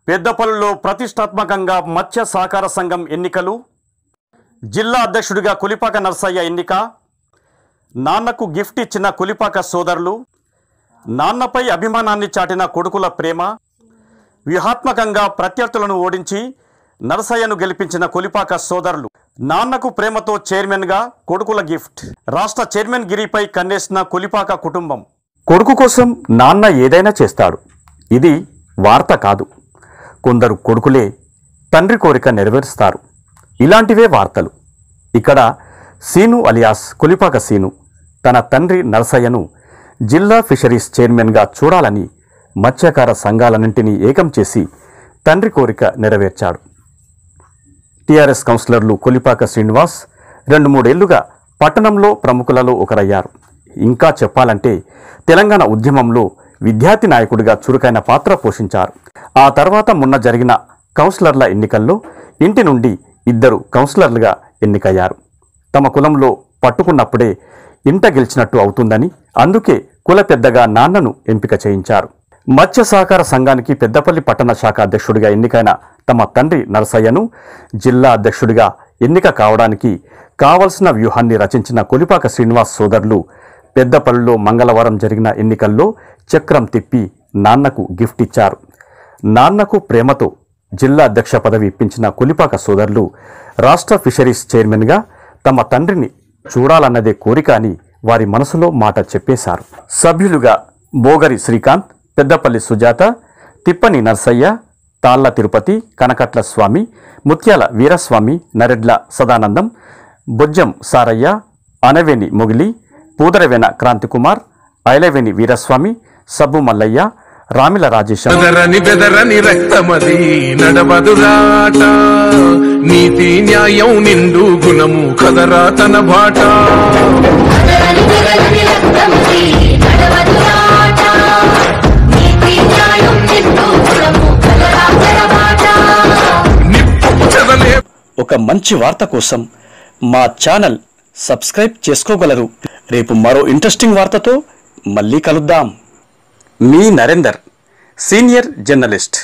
పెద్దపల్లిలో ప్రతిష్టాత్మకంగా మత్స్య సహకార సంఘం ఎన్నికలు, జిల్లా అధ్యక్షుడిగా కొలిపాక నర్సయ్య ఎన్నిక, నాన్నకు గిఫ్ట్ ఇచ్చిన కొలిపాక సోదరులు, నాన్నపై అభిమానాన్ని చాటిన కొడుకుల ప్రేమ, వ్యూహాత్మకంగా ప్రత్యర్థులను ఓడించి నర్సయ్యను గెలిపించిన కొలిపాక సోదరులు, నాన్నకు ప్రేమతో చైర్మన్గా కొడుకుల గిఫ్ట్, రాష్ట్ర చైర్మన్ గిరిపై కన్నేసిన కొలిపాక కుటుంబం. కొడుకు కోసం నాన్న ఏదైనా చేస్తాడు. ఇది వార్త కాదు. కొందరు కొడుకులే తండ్రి కోరిక నెరవేరుస్తారు. ఇలాంటివే వార్తలు. ఇక్కడ సీను అలియాస్ కొలిపాక సీను తన తండ్రి నర్సయ్యను జిల్లా ఫిషరీస్ చైర్మన్గా చూడాలని మత్స్యకార సంఘాలన్నింటినీ ఏకం చేసి తండ్రి కోరిక నెరవేర్చాడు. టీఆర్ఎస్ కౌన్సిలర్లు కొలిపాక శ్రీనివాస్ 2-3 ఏళ్లుగా పట్టణంలో ప్రముఖులలో ఒకరయ్యారు. ఇంకా చెప్పాలంటే తెలంగాణ ఉద్యమంలో విద్యార్థి నాయకుడిగా చురుకైన పాత్ర పోషించారు. ఆ తర్వాత మొన్న జరిగిన కౌన్సిలర్ల ఎన్నికల్లో ఇంటి నుండి 2 కౌన్సిలర్లుగా ఎన్నికయ్యారు. తమ కులంలో పట్టుకున్నప్పుడే ఇంట గెలిచినట్టు అవుతుందని అందుకే కుల పెద్దగా నాన్నను ఎంపిక చేయించారు. మత్స్య సహకార సంఘానికి పెద్దపల్లి పట్టణ శాఖ అధ్యక్షుడిగా ఎన్నికైన తమ తండ్రి నర్సయ్యను జిల్లా అధ్యక్షుడిగా ఎన్నిక కావడానికి కావలసిన వ్యూహాన్ని రచించిన కొలిపాక శ్రీనివాస్ సోదరులు పెద్దపల్లిలో మంగళవారం జరిగిన ఎన్నికల్లో చక్రం తిప్పి నాన్నకు గిఫ్ట్ ఇచ్చారు. నాన్నకు ప్రేమతో జిల్లా అధ్యక్ష పదవి ఇప్పించిన కొలిపాక సోదరులు రాష్ట్ర ఫిషరీస్ చైర్మన్గా తమ తండ్రిని చూడాలన్నదే కోరిక అని వారి మనసులో మాట చెప్పేశారు. సభ్యులుగా బోగరి శ్రీకాంత్, పెద్దపల్లి సుజాత, తిప్పని నర్సయ్య, తాళ్ల తిరుపతి, కనకట్ల స్వామి, ముత్యాల వీరస్వామి, నరెడ్ల సదానందం, బొజ్జం సారయ్య, అనవేని మొగిలి, పూదరవేన క్రాంతికుమార్, ఐలవేని వీరస్వామి, సబ్బు మల్లయ్య, రామిల రాజేశం, నీతి న్యాయం నిండు గుణము కదరా తన బాట, ఒక మంచి వార్త కోసం మా ఛానల్ సబ్స్క్రైబ్ చేసుకోగలరు. రేపు మరో ఇంట్రెస్టింగ్ వార్తతో మళ్ళీ కలుద్దాం. మీ నరేందర్, సీనియర్ జర్నలిస్ట్.